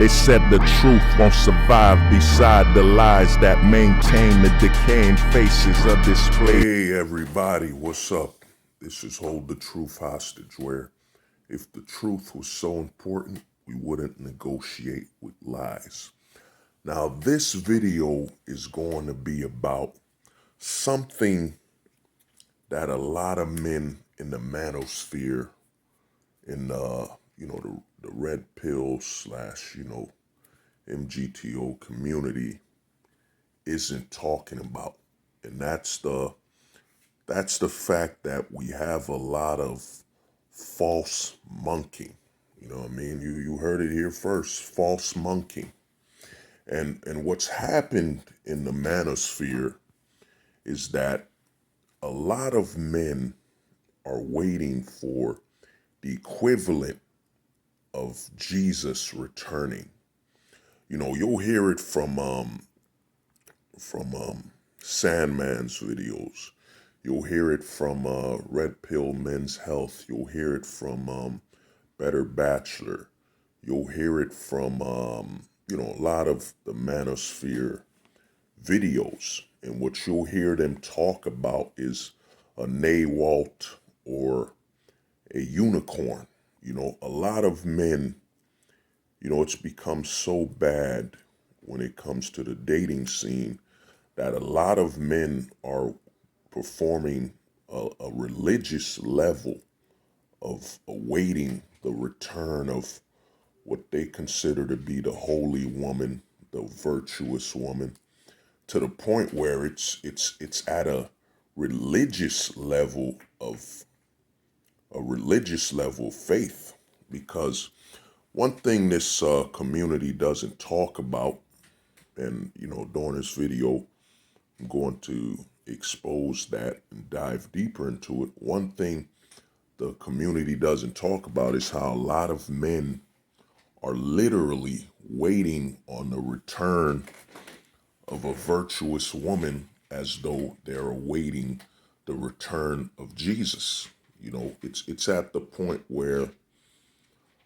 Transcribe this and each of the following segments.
They said the truth won't survive beside the lies that maintain the decaying faces of this place. Hey everybody, what's up? This is Hold the Truth Hostage, where if the truth was so important, we wouldn't negotiate with lies. Now this video is going to be about something that a lot of men in the manosphere, in the red pill slash, MGTO community isn't talking about. And that's the fact that we have a lot of false monkeying. You know what I mean? You heard it here first, false monkeying. And what's happened in the manosphere is that a lot of men are waiting for the equivalent of Jesus returning. You know, you'll hear it from Sandman's videos. You'll hear it from Red Pill Men's Health. You'll hear it from Better Bachelor. You'll hear it from a lot of the manosphere videos. And what you'll hear them talk about is a Nawalt or a unicorn. You know, a lot of men, it's become so bad when it comes to the dating scene that a lot of men are performing a religious level of awaiting the return of what they consider to be the holy woman, the virtuous woman, to the point where it's at a religious level of faith. Because one thing this community doesn't talk about, and during this video I'm going to expose that and dive deeper into it. One thing the community doesn't talk about is how a lot of men are literally waiting on the return of a virtuous woman as though they're awaiting the return of Jesus. You know, it's at the point where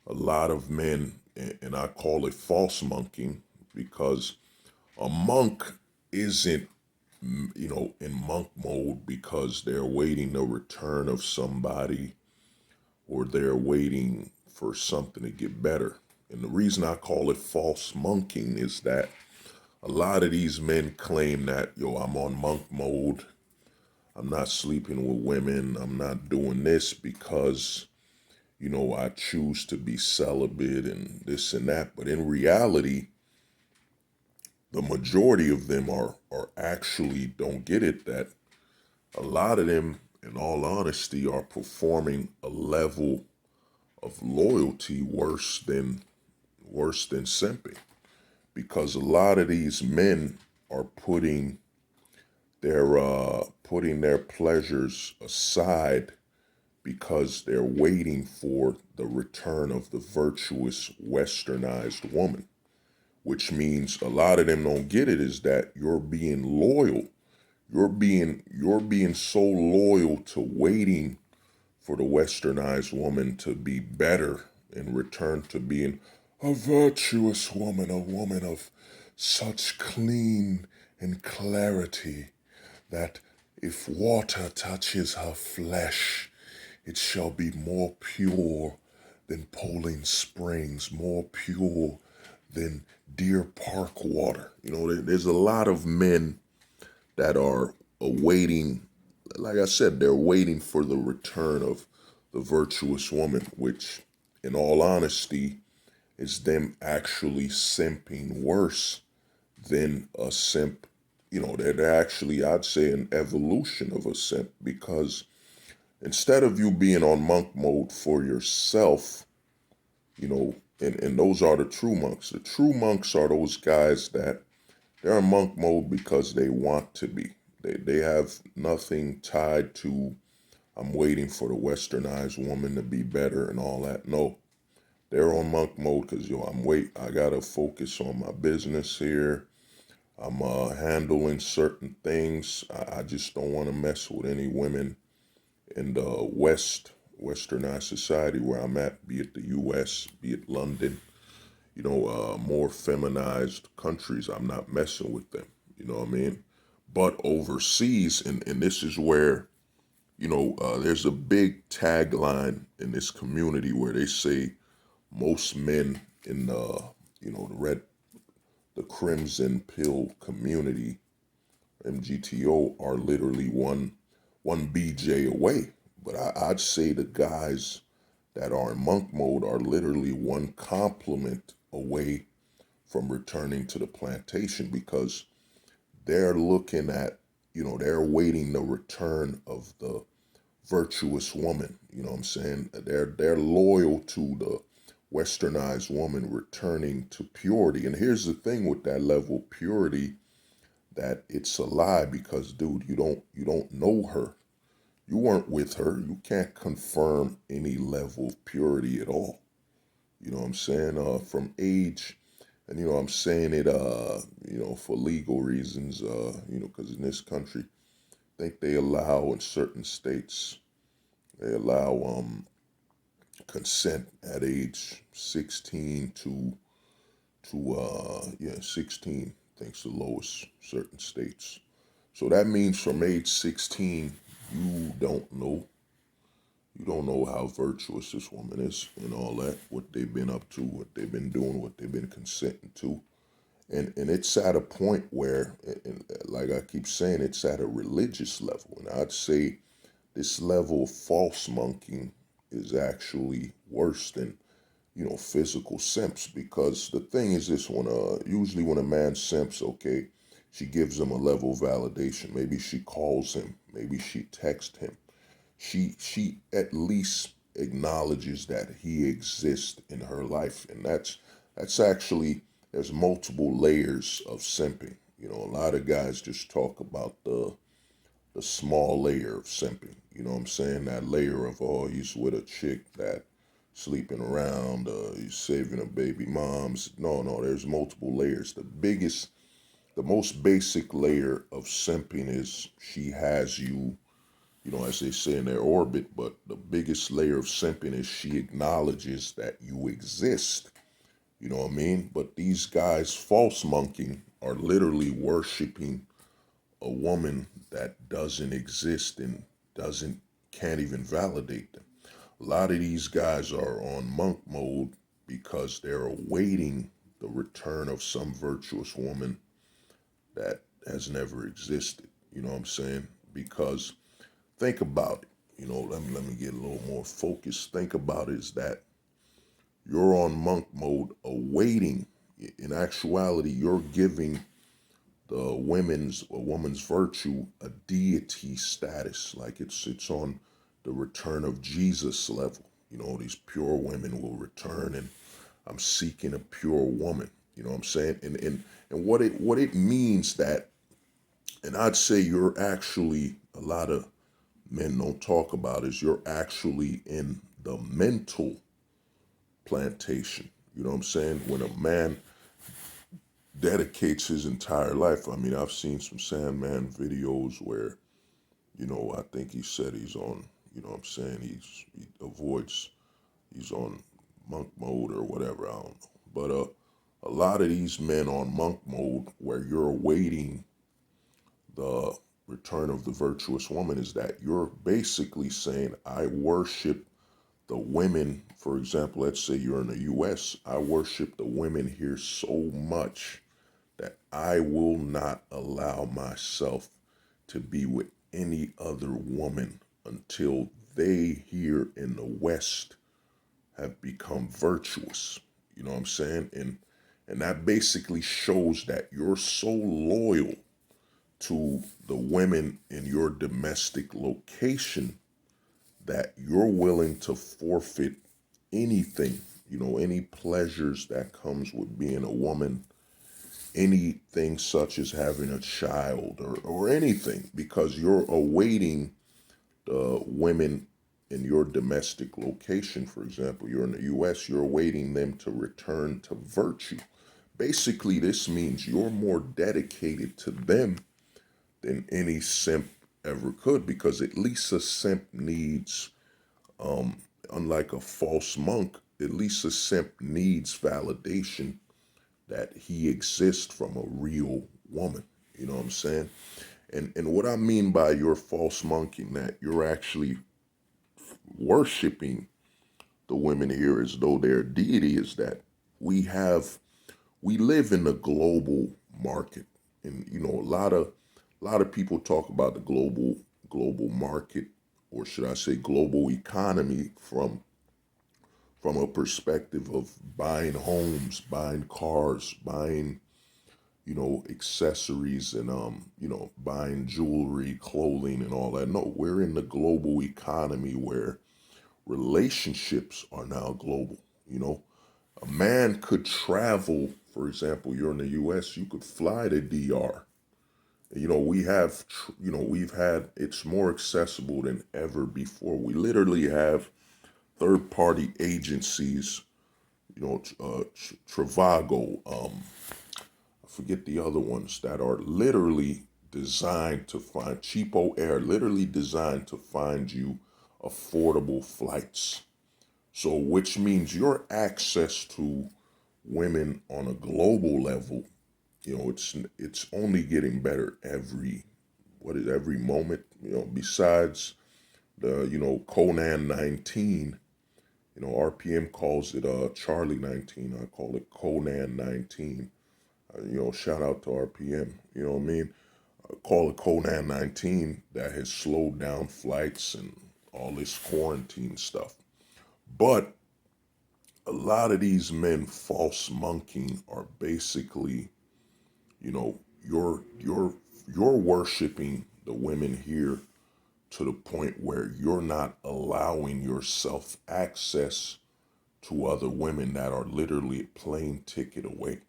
a lot of men, and I call it false monking, because a monk isn't in monk mode because they're waiting the return of somebody or they're waiting for something to get better. And the reason I call it false monking is that a lot of these men claim that, I'm on monk mode. I'm not sleeping with women. I'm not doing this because, I choose to be celibate and this and that. But in reality, the majority of them are actually don't get it, that a lot of them, in all honesty, are performing a level of loyalty worse than simping. Because a lot of these men are putting their pleasures aside because they're waiting for the return of the virtuous westernized woman. Which means a lot of them don't get it, is that you're being loyal. You're being so loyal to waiting for the westernized woman to be better in return to being a virtuous woman, a woman of such clean and clarity that if water touches her flesh, it shall be more pure than Poland Springs, more pure than Deer Park water. There's a lot of men that are awaiting, like I said, they're waiting for the return of the virtuous woman, which in all honesty is them actually simping worse than a simp. They're actually, I'd say, an evolution of a simp, because instead of you being on monk mode for yourself, and those are the true monks. The true monks are those guys that they're in monk mode because they want to be. They have nothing tied to, I'm waiting for the westernized woman to be better and all that. No, they're on monk mode because, I gotta focus on my business here. I'm handling certain things. I just don't want to mess with any women in the westernized society where I'm at, be it the US, be it London. more feminized countries, I'm not messing with them. You know what I mean? But overseas, and this is where, there's a big tagline in this community where they say most men in the Crimson Pill community, MGTO, are literally one BJ away. But I'd say the guys that are in monk mode are literally one compliment away from returning to the plantation, because they're looking at, they're waiting the return of the virtuous woman. You know what I'm saying? They're loyal to the westernized woman returning to purity. And here's the thing with that level of purity, that it's a lie, because dude, you don't know her. You weren't with her. You can't confirm any level of purity at all. You know what I'm saying? From age, and I'm saying it for legal reasons, because in this country, I think they allow, in certain states, they allow consent at age 16 to 16, I think's the lowest, certain states. So that means from age 16, you don't know. You don't know how virtuous this woman is and all that, what they've been up to, what they've been doing, what they've been consenting to. And it's at a point where, and like I keep saying, it's at a religious level. And I'd say this level of false monking is actually worse than, physical simps. Because the thing is this, usually when a man simps, okay, she gives him a level of validation. Maybe she calls him, maybe she texts him. She at least acknowledges that he exists in her life. And that's actually, there's multiple layers of simping. A lot of guys just talk about the small layer of simping. You know what I'm saying? That layer of, oh, he's with a chick that sleeping around, he's saving a baby moms. No, there's multiple layers. The most basic layer of simping is she has you, as they say, in their orbit. But the biggest layer of simping is she acknowledges that you exist. You know what I mean? But these guys false monking are literally worshiping a woman that doesn't exist and doesn't can't even validate them. A lot of these guys are on monk mode because they're awaiting the return of some virtuous woman that has never existed. You know what I'm saying? Because think about it. Let me get a little more focused. Think about it, is that you're on monk mode awaiting. In actuality, you're giving the woman's virtue a deity status, like it's on the return of Jesus level. These pure women will return, and I'm seeking a pure woman. You know what I'm saying? And what it means, that, and I'd say you're actually, a lot of men don't talk about, is you're actually in the mental plantation. You know what I'm saying? When a man dedicates his entire life. I mean, I've seen some Sandman videos where, I think he said he's on, what I'm saying, he's on monk mode or whatever, I don't know. But a lot of these men on monk mode, where you're awaiting the return of the virtuous woman, is that you're basically saying, I worship the women. For example, let's say you're in the US, I worship the women here so much that I will not allow myself to be with any other woman until they here in the West have become virtuous. You know what I'm saying? And that basically shows that you're so loyal to the women in your domestic location that you're willing to forfeit anything, any pleasures that comes with being a woman, anything such as having a child, or anything, because you're awaiting the women in your domestic location. For example, you're in the US, you're awaiting them to return to virtue. Basically, this means you're more dedicated to them than any simp ever could, because at least a simp needs, unlike a false monk, at least a simp needs validation that he exists from a real woman. You know what I'm saying? And what I mean by you're false monkeying, that you're actually worshiping the women here as though they're deity, is that we live in a global market. And you know, a lot of people talk about the global market, or should I say global economy, from a perspective of buying homes, buying cars, buying, you know, accessories, and you know, buying jewelry, clothing, and all that. No, we're in the global economy where relationships are now global. You know, a man could travel, for example, you're in the US, you could fly to DR. You know, we've had, it's more accessible than ever before. We literally have third party agencies, you know, Travago, I forget the other ones, that are literally designed to find cheapo air, literally designed to find you affordable flights. So, which means your access to women on a global level, you know, it's only getting better every moment. You know, besides the, you know, Conan 19, you know, RPM calls it Charlie 19. I call it Conan 19. You know, shout out to RPM. You know what I mean? I call it Conan 19, that has slowed down flights and all this quarantine stuff. But a lot of these men false monkeying are basically, you know, you're worshiping the women here to the point where you're not allowing yourself access to other women that are literally a plane ticket away.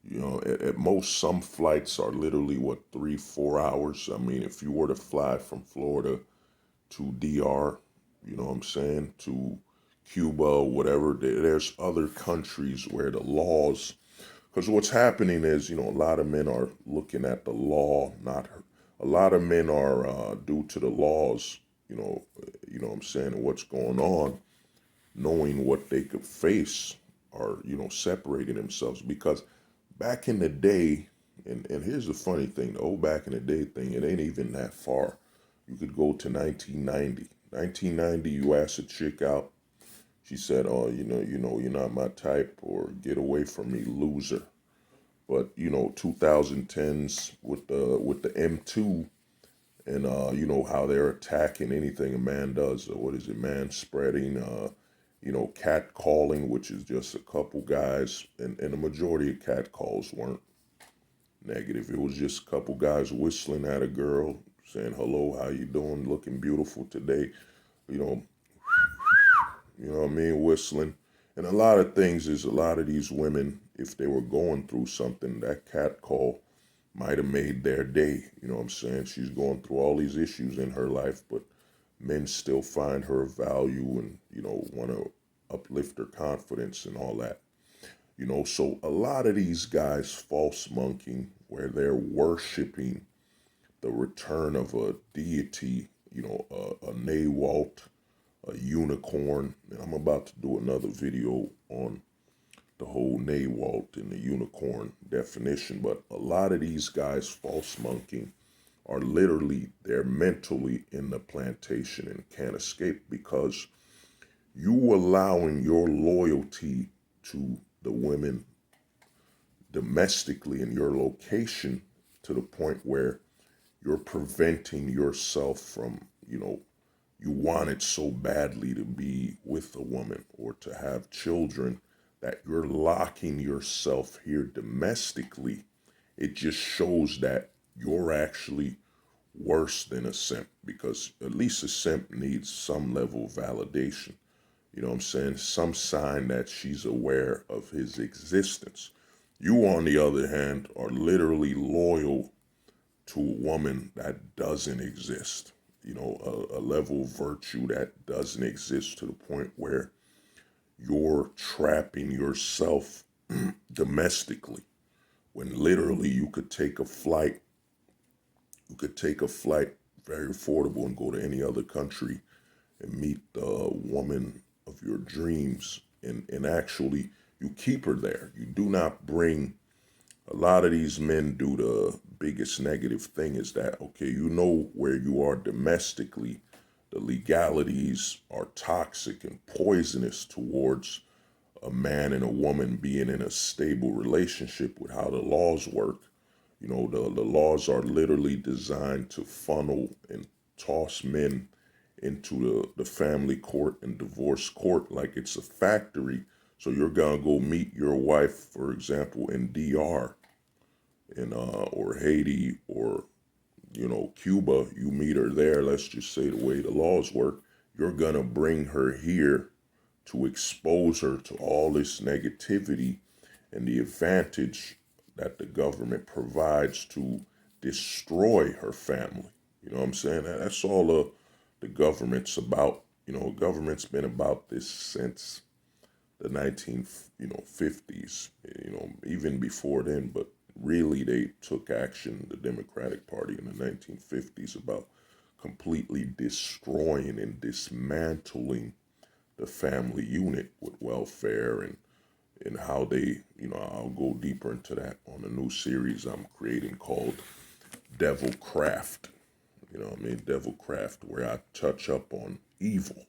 You know, at most, some flights are literally, what, 3, 4 hours. I mean, if you were to fly from Florida to DR, you know what I'm saying, to Cuba or whatever, there's other countries where the laws, because what's happening is, you know, a lot of men are looking at the law, not her. A lot of men are, due to the laws, you know what I'm saying, and what's going on, knowing what they could face, are, you know, separating themselves. Because back in the day, and here's the funny thing, the old back in the day thing, it ain't even that far. You could go to 1990. 1990, you ask a chick out, she said, "Oh, you're not my type," or "Get away from me, loser." But you know, 2010s with the M2, and you know how they're attacking anything a man does. What is it, man spreading? You know, cat calling, which is just a couple guys, and the majority of cat calls weren't negative. It was just a couple guys whistling at a girl, saying, "Hello, how you doing? Looking beautiful today." You know, you know what I mean, whistling. And a lot of things is, a lot of these women, if they were going through something, that cat call might have made their day. You know what I'm saying? She's going through all these issues in her life, but men still find her value and, you know, want to uplift her confidence and all that. You know, so a lot of these guys false monkeying, where they're worshiping the return of a deity, you know, a Nawalt, a unicorn. And I'm about to do another video on the whole Nawalt and the unicorn definition. But a lot of these guys false monkeying are literally, they're mentally in the plantation and can't escape, because you allowing your loyalty to the women domestically in your location to the point where you're preventing yourself from, you know, you want it so badly to be with a woman or to have children, that you're locking yourself here domestically. It just shows that you're actually worse than a simp, because at least a simp needs some level of validation. You know what I'm saying? Some sign that she's aware of his existence. You, on the other hand, are literally loyal to a woman that doesn't exist. You know, a level of virtue that doesn't exist, to the point where you're trapping yourself domestically, when literally you could take a flight very affordable and go to any other country and meet the woman of your dreams and actually you keep her there. You do not bring. A lot of these men do the biggest negative thing is that, okay, you know where you are domestically, the legalities are toxic and poisonous towards a man and a woman being in a stable relationship with how the laws work. You know, the laws are literally designed to funnel and toss men into the family court and divorce court like it's a factory. So you're gonna go meet your wife, for example, in DR in or Haiti or Cuba. You meet her there. Let's just say the way the laws work, you're gonna bring her here to expose her to all this negativity and the advantage that the government provides to destroy her family. You know what I'm saying? That's all the government's about. You know, government's been about this since the 1950s, even before then, but really they took action, the Democratic Party in the 1950s, about completely destroying and dismantling the family unit with welfare and how they, I'll go deeper into that on a new series I'm creating called Devil Craft. You know what I mean? Devil Craft, where I touch up on evil.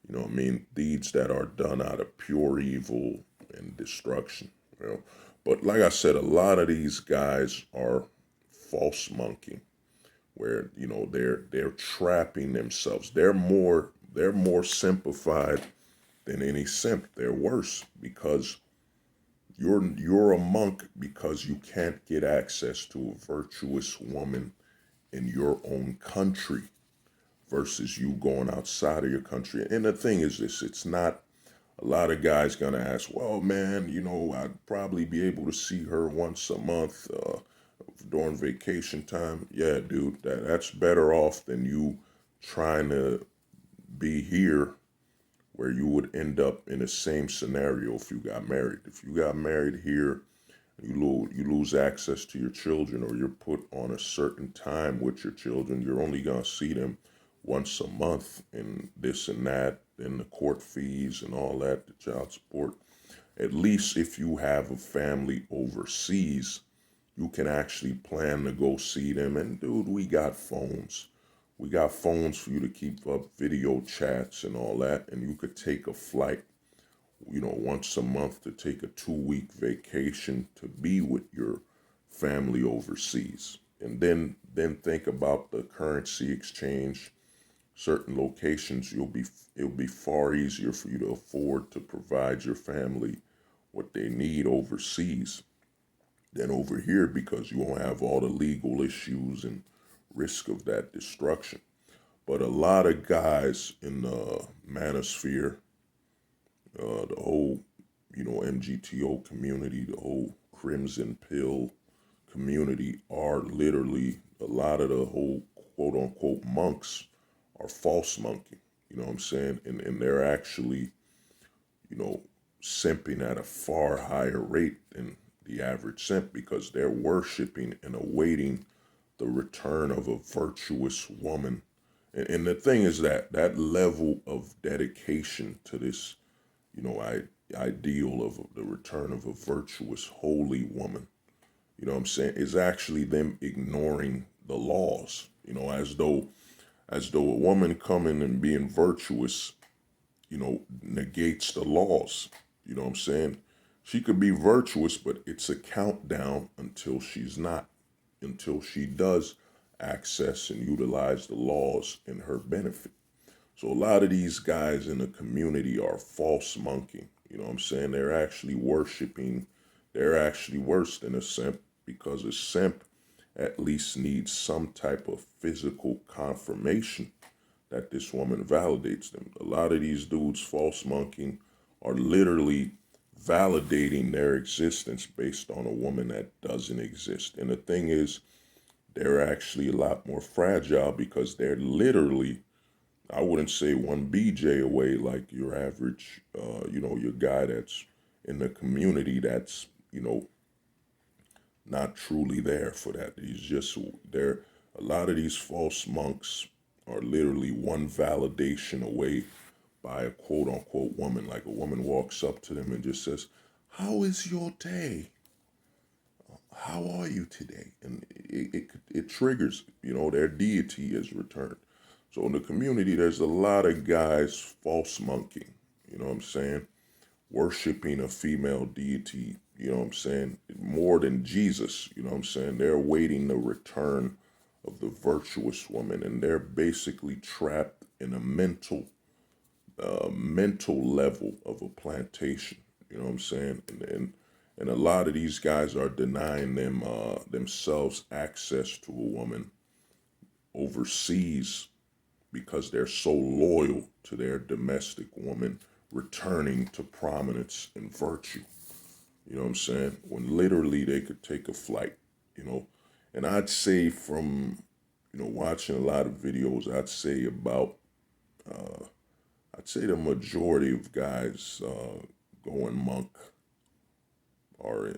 You know what I mean? Deeds that are done out of pure evil and destruction. You know? But like I said, a lot of these guys are false monkeying, where they're trapping themselves. They're more simplified than any simp. They're worse because you're a monk because you can't get access to a virtuous woman in your own country versus you going outside of your country. And the thing is this, it's not a lot of guys gonna ask, well, man, I'd probably be able to see her once a month during vacation time. Yeah, dude, that's better off than you trying to be here where you would end up in the same scenario if you got married. If you got married here, you lose access to your children, or you're put on a certain time with your children. You're only gonna see them once a month, and this and that, and the court fees and all that, the child support. At least if you have a family overseas, you can actually plan to go see them. And dude, we got phones. We got phones for you to keep up video chats and all that. And you could take a flight, once a month to take a 2-week vacation to be with your family overseas. And then think about the currency exchange. Certain locations, it'll be far easier for you to afford to provide your family what they need overseas than over here, because you won't have all the legal issues and risk of that destruction. But a lot of guys in the manosphere, the whole, MGTO community, the whole Crimson Pill community are literally, a lot of the whole quote unquote monks are false monkey. You know what I'm saying? And they're actually, simping at a far higher rate than the average simp, because they're worshiping and awaiting the return of a virtuous woman. And the thing is that level of dedication to this, ideal of the return of a virtuous, holy woman, you know what I'm saying, is actually them ignoring the laws, as though a woman coming and being virtuous, negates the laws. You know what I'm saying? She could be virtuous, but it's a countdown until she's not, until she does access and utilize the laws in her benefit. So a lot of these guys in the community are false monkeying. You know what I'm saying? They're actually worshiping. They're actually worse than a simp, because a simp at least needs some type of physical confirmation that this woman validates them. A lot of these dudes false monkeying are literally validating their existence based on a woman that doesn't exist. And the thing is, they're actually a lot more fragile because they're literally, I wouldn't say one BJ away like your average, your guy that's in the community that's, not truly there for that. He's just there. A lot of these false monks are literally one validation away by a quote unquote woman. Like a woman walks up to them and just says, "How is your day? How are you today?" And it triggers, their deity is returned. So in the community, there's a lot of guys false monkeying, you know what I'm saying? Worshiping a female deity, you know what I'm saying? More than Jesus, you know what I'm saying? They're awaiting the return of the virtuous woman, and they're basically trapped in a mental level of a plantation. You know what I'm saying? And a lot of these guys are denying themselves access to a woman overseas because they're so loyal to their domestic woman returning to prominence and virtue. You know what I'm saying? When literally they could take a flight, you know. And I'd say from, watching a lot of videos, I'd say the majority of guys going monk are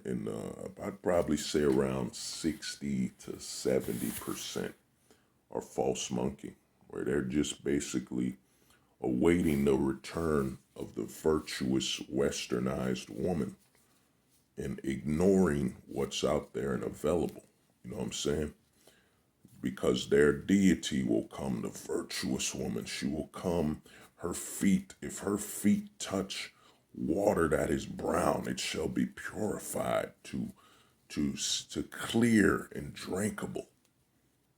I'd probably say around 60 to 70% are false monkey, where they're just basically awaiting the return of the virtuous westernized woman and ignoring what's out there and available. You know what I'm saying? Because their deity will come, the virtuous woman. She will come, if her feet touch water that is brown, it shall be purified to clear and drinkable.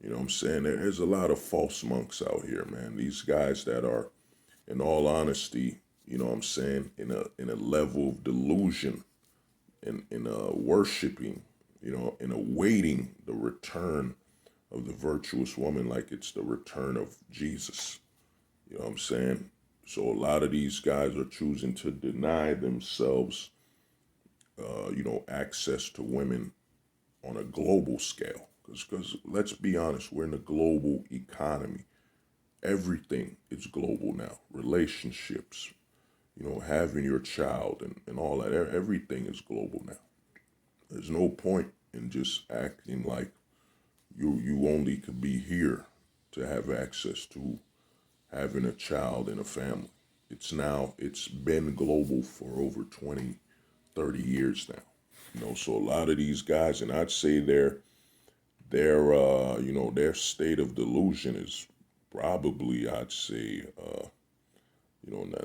You know what I'm saying? There's a lot of false monks out here, man. These guys that are, in all honesty, you know what I'm saying, in a level of delusion, in worshiping, in awaiting the return of the virtuous woman like it's the return of Jesus. You know what I'm saying? So a lot of these guys are choosing to deny themselves, access to women on a global scale. Because let's be honest, we're in a global economy. Everything is global now. Relationships, having your child and all that. Everything is global now. There's no point in just acting like you only could be here to have access to having a child and a family. It's been global for over 20, 30 years now. So a lot of these guys, and I'd say their state of delusion is probably, I'd say,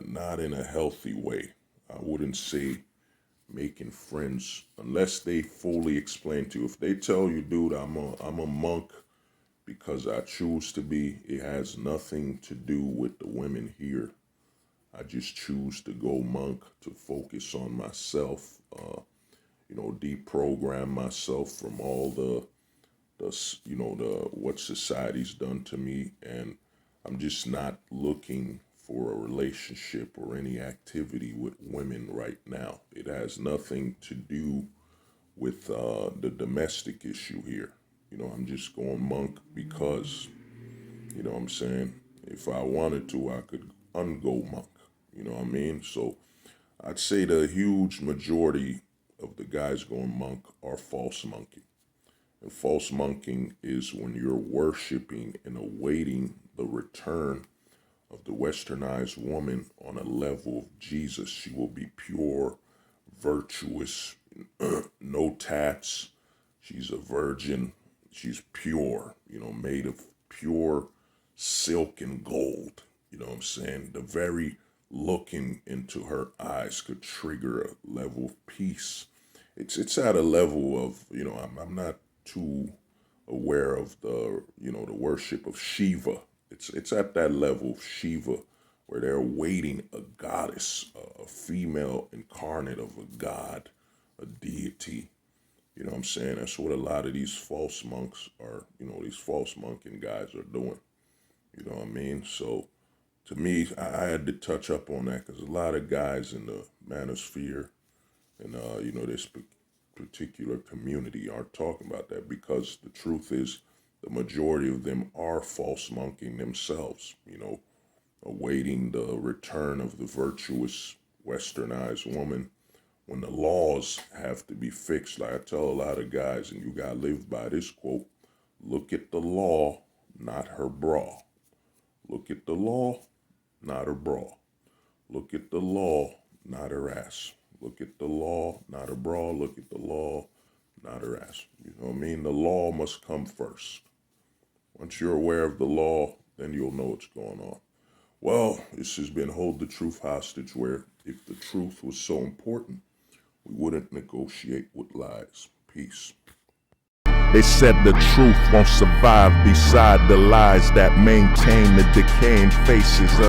not in a healthy way. I wouldn't say making friends unless they fully explain to you. If they tell you, dude, I'm a monk because I choose to be, it has nothing to do with the women here. I just choose to go monk to focus on myself, deprogram myself from all the what society's done to me, and I'm just not looking for a relationship or any activity with women right now. It has nothing to do with the domestic issue here. I'm just going monk because, you know what I'm saying? If I wanted to, I could ungo monk. You know what I mean? So I'd say the huge majority of the guys going monk are false monkey. And false monking is when you're worshiping and awaiting the return of the westernized woman on a level of Jesus. She will be pure, virtuous, no tats. She's a virgin. She's pure, made of pure silk and gold. You know what I'm saying? The very looking into her eyes could trigger a level of peace. It's at a level of, I'm not too aware of the worship of Shiva. It's at that level of Shiva where they're awaiting a goddess, a female incarnate of a god, a deity. You know what I'm saying? That's what a lot of these false monks are, these false monking guys are doing. You know what I mean? So to me, I had to touch up on that because a lot of guys in the manosphere and, this particular community aren't talking about that, because the truth is the majority of them are false monking themselves, awaiting the return of the virtuous westernized woman when the laws have to be fixed. Like I tell a lot of guys, and you gotta live by this quote, look at the law, not her bra. Look at the law, not her bra. Look at the law, not her ass. Look at the law, not her bra. Look at the law, not her ass. You know what I mean? The law must come first. Once you're aware of the law, then you'll know what's going on. Well, this has been Hold the Truth Hostage, where if the truth was so important, we wouldn't negotiate with lies. Peace. They said the truth won't survive beside the lies that maintain the decaying faces of